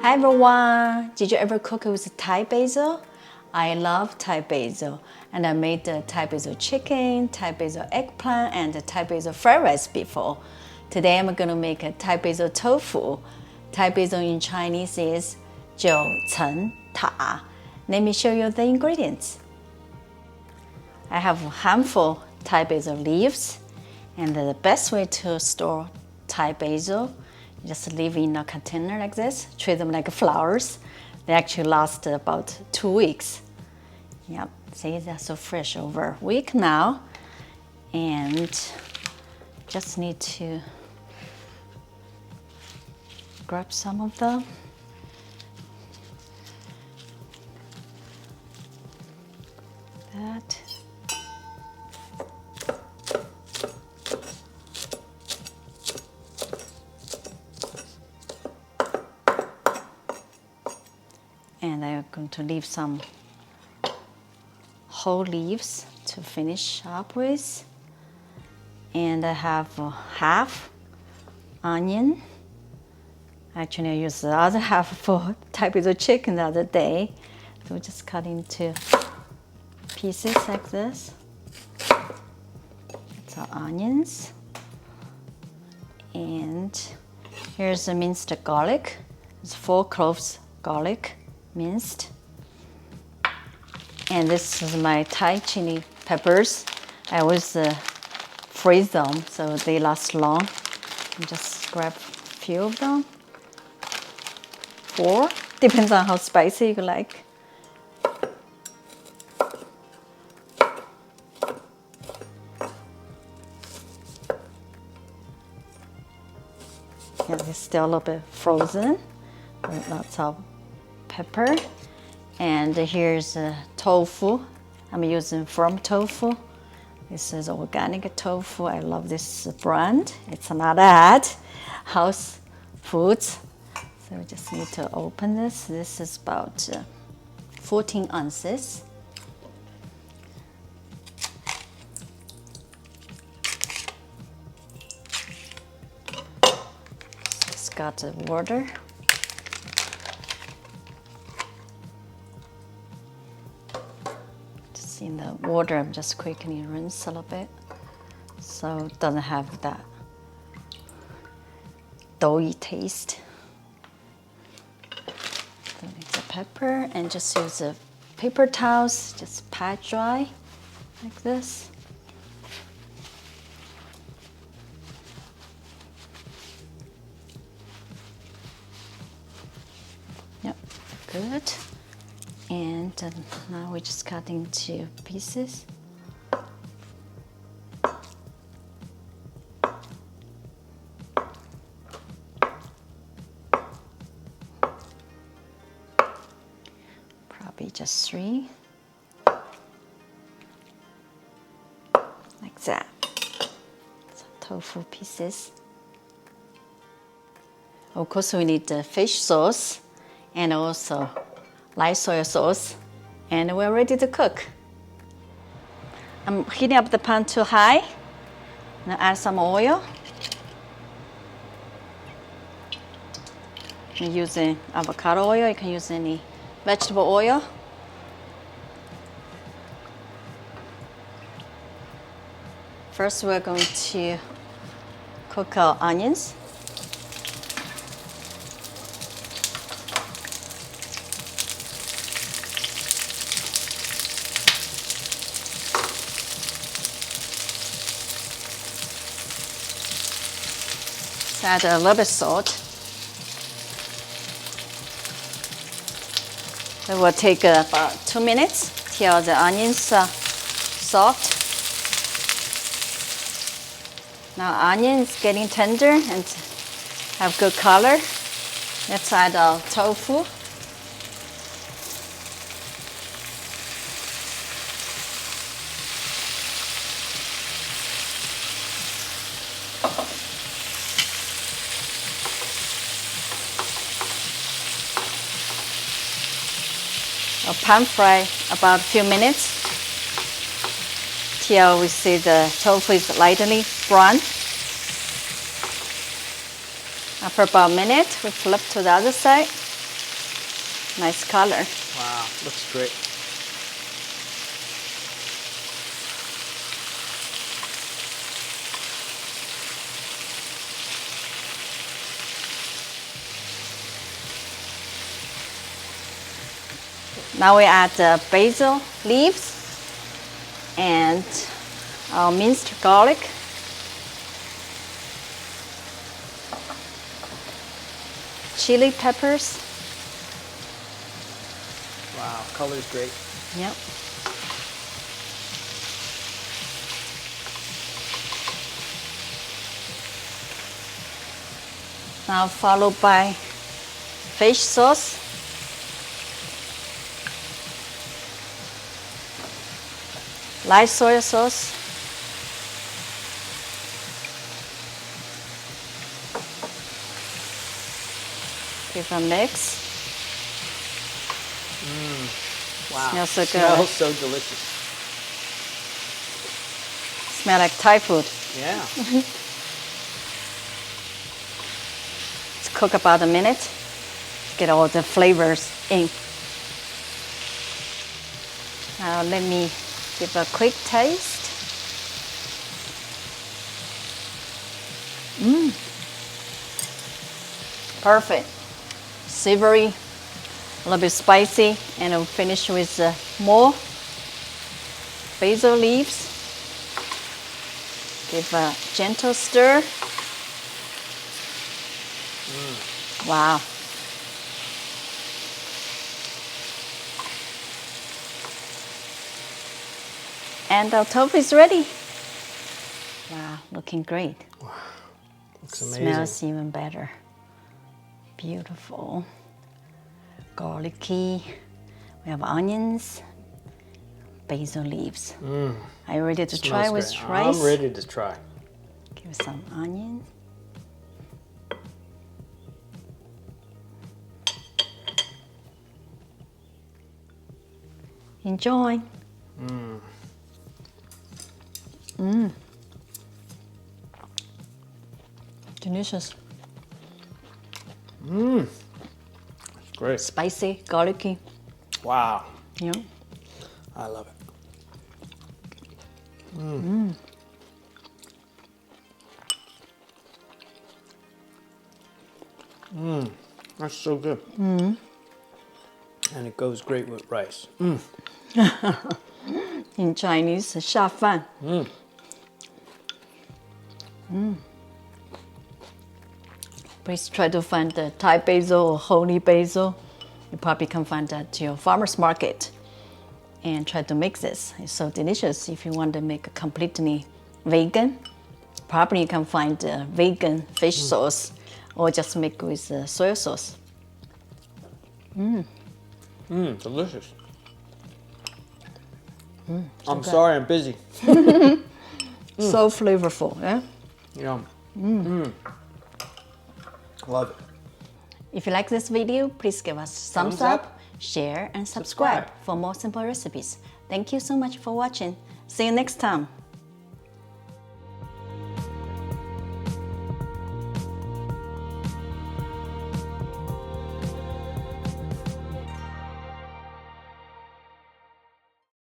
Hi everyone! Did you ever cook with Thai basil? I love Thai basil, and I made the Thai basil chicken, Thai basil eggplant, and the Thai basil fried rice before. Today I'm gonna make a Thai basil tofu. Thai basil in Chinese is 九层塔. Let me show you the ingredients. I have a handful Thai basil leaves, and the best way to store Thai basil, you just leave in a container like this, treat them like flowers. They actually last about 2 weeks. Yep, see, they're so fresh over a week now. And just need to grab some of them. That. And I'm going to leave some whole leaves to finish up with. And I have half onion. Actually, I used the other half for Thai basil chicken the other day. So just cut into pieces like this. That's our onions. And here's the minced garlic. It's 4 cloves garlic, minced. And this is my Thai chili peppers. I always freeze them so they last long. And just grab a few of them. 4, depends on how spicy you like. Yeah, it's still a little bit frozen. Lots of pepper. And here's tofu. I'm using from tofu. This is organic tofu. I love this brand. It's not ad, house foods. So we just need to open this. This is about 14 ounces. It's got the water. Just in the water, I'm just quickly rinse a little bit so it doesn't have that doughy taste. The pepper, and just use the paper towels, just pat dry like this. Yep, good. And now we just cut into pieces. Probably just 3. Like that. Some tofu pieces. Of course, we need the fish sauce and also light soy sauce, and we're ready to cook. I'm heating up the pan too high. Now add some oil. I'm using avocado oil. You can use any vegetable oil. First, we're going to cook our onions. Add a little bit of salt. It will take about 2 minutes till the onions are soft. Now onion is getting tender and have good color. Let's add our tofu. I'll pan fry about a few minutes till we see the tofu is lightly brown. After about a minute, we flip to the other side. Nice color. Wow, looks great. Now we add the basil leaves and our minced garlic. Chili peppers. Wow, color's great. Yep. Now followed by fish sauce. Light soy sauce. Give a mix. Wow, Smells so good. Smells so delicious. Smell like Thai food. Yeah. Let's cook about a minute. Get all the flavors in. Now let me give a quick taste. Perfect. Savory, a little bit spicy, and we'll finish with more basil leaves. Give a gentle stir. Wow. And our tofu is ready. Wow, looking great. Wow, looks amazing. Smells even better. Beautiful. Garlicky. We have onions, basil leaves. Are you ready to try with great. rice? I'm ready to try. Give some onion. Enjoy. Delicious. It's great. Spicy, garlicky. Wow, Yeah. I love it. That's so good. And it goes great with rice. In Chinese, 下饭. Please try to find the Thai basil or holy basil. You probably can find that at your farmer's market. And try to mix this. It's so delicious. If you want to make a completely vegan, probably you can find a vegan fish sauce or just make with soy sauce. Delicious. I'm sorry, I'm busy. So flavorful, yeah? Yum. Love it. If you like this video, please give us thumbs up, share, and subscribe for more simple recipes. Thank you so much for watching. See you next time.